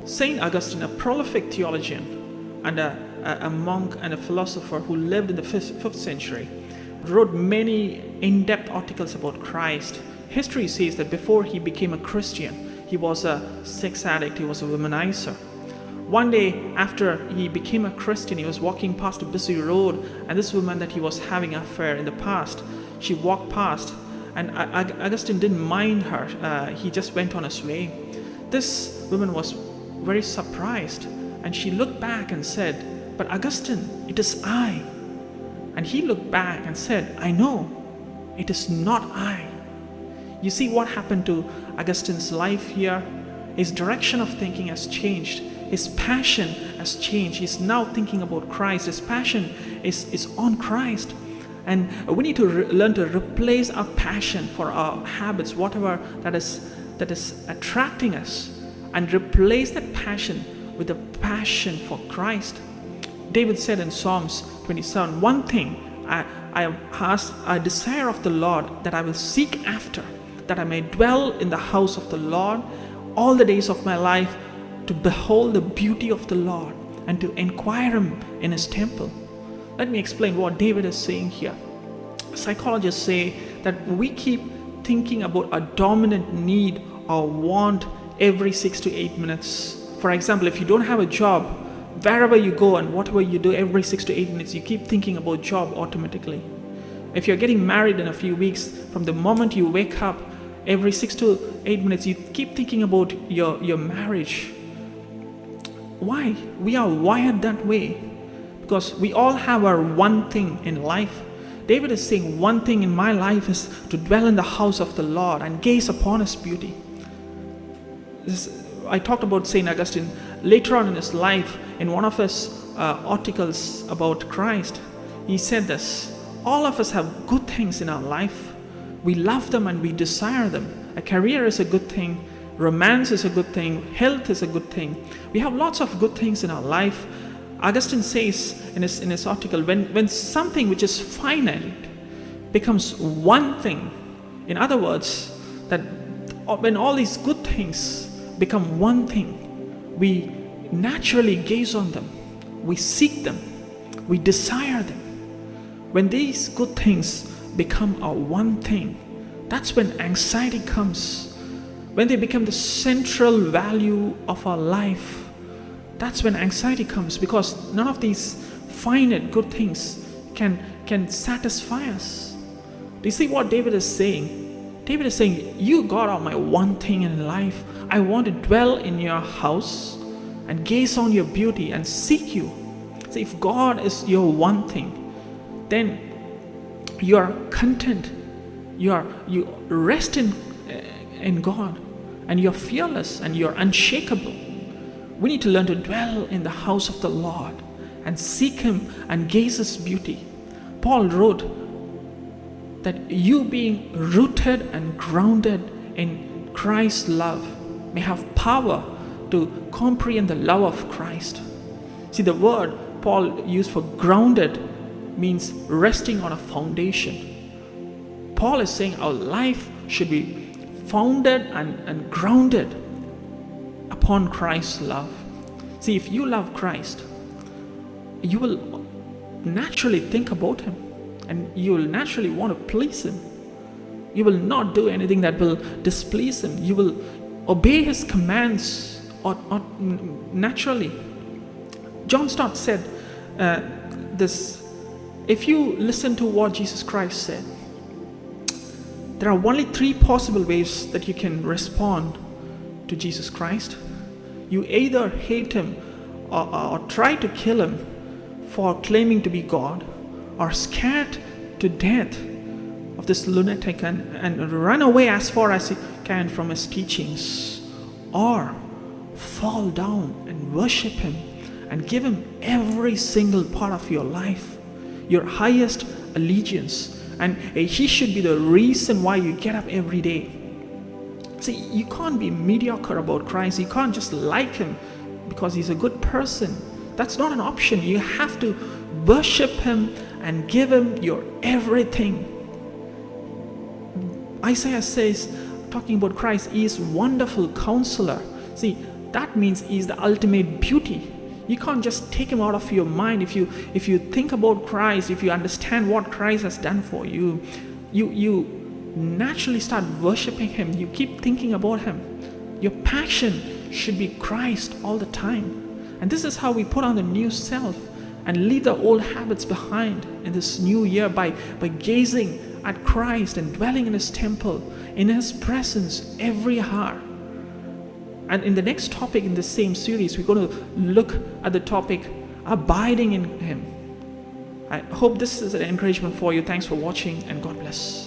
Saint Augustine, a prolific theologian and a monk and a philosopher who lived in the 5th century, wrote many in-depth articles about Christ. History says that before he became a Christian, he was a sex addict, he was a womanizer. One day after he became a Christian, he was walking past a busy road, and this woman that he was having an affair in the past, she walked past, and Augustine didn't mind her. He just went on his way. This woman was very surprised, and she looked back and said, "But Augustine, it is I." And he looked back and said, "I know, it is not I." You see what happened to Augustine's life here? His direction of thinking has changed. His passion has changed. He's now thinking about Christ. His passion is on Christ. And we need to learn to replace our passion for our habits, whatever that is attracting us, and replace that passion with a passion for Christ. David said in Psalms 27, "One thing I desire of the Lord, that I will seek after, that I may dwell in the house of the Lord all the days of my life, to behold the beauty of the Lord and to inquire him in his temple." Let me explain what David is saying here. Psychologists say that we keep thinking about a dominant need or want every 6 to 8 minutes. For example, if you don't have a job, wherever you go and whatever you do, every 6 to 8 minutes, you keep thinking about job automatically. If you're getting married in a few weeks, from the moment you wake up, every 6 to 8 minutes, you keep thinking about your marriage. Why? We are wired that way because we all have our one thing in life. David is saying, one thing in my life is to dwell in the house of the Lord and gaze upon his beauty. I talked about St. Augustine later on in his life. In one of his articles about Christ, he said this: all of us have good things in our life. We love them and we desire them. A career is a good thing. Romance is a good thing. Health is a good thing. We have lots of good things in our life. Augustine says in his article, when something which is finite becomes one thing, in other words, that when all these good things become one thing, we naturally gaze on them, we seek them, we desire them. When these good things become our one thing, that's when anxiety comes. When they become the central value of our life, that's when anxiety comes, because none of these finite good things can satisfy us. Do you see what David is saying? David is saying, you God are my one thing in life. I want to dwell in your house and gaze on your beauty and seek you. So if God is your one thing, then you are content. You rest in God, and you're fearless and you're unshakable. We need to learn to dwell in the house of the Lord and seek him and gaze his beauty. Paul wrote that you being rooted and grounded in Christ's love may have power to comprehend the love of Christ. See, the word Paul used for grounded means resting on a foundation. Paul is saying our life should be founded and grounded upon Christ's love. See, if you love Christ, you will naturally think about him and you will naturally want to please him. You will not do anything that will displease him. You will obey his commands naturally. John Stott said this: if you listen to what Jesus Christ said, there are only 3 possible ways that you can respond to Jesus Christ. You either hate him or try to kill him for claiming to be God, or scared to death of this lunatic and run away as far as you can from his teachings, or fall down and worship him and give him every single part of your life, your highest allegiance, and he should be the reason why you get up every day. See, you can't be mediocre about Christ. You can't just like him because he's a good person. That's not an option. You have to worship him and give him your everything. Isaiah says, talking about Christ, he is wonderful counselor. See, that means He's the ultimate beauty. You can't just take Him out of your mind. If you think about Christ, if you understand what Christ has done for you, you naturally start worshiping Him. You keep thinking about Him. Your passion should be Christ all the time. And this is how we put on the new self and leave the old habits behind in this new year by gazing at Christ and dwelling in His temple, in His presence every hour. And in the next topic in the same series, we're going to look at the topic abiding in Him. I hope this is an encouragement for you. Thanks for watching, and God bless.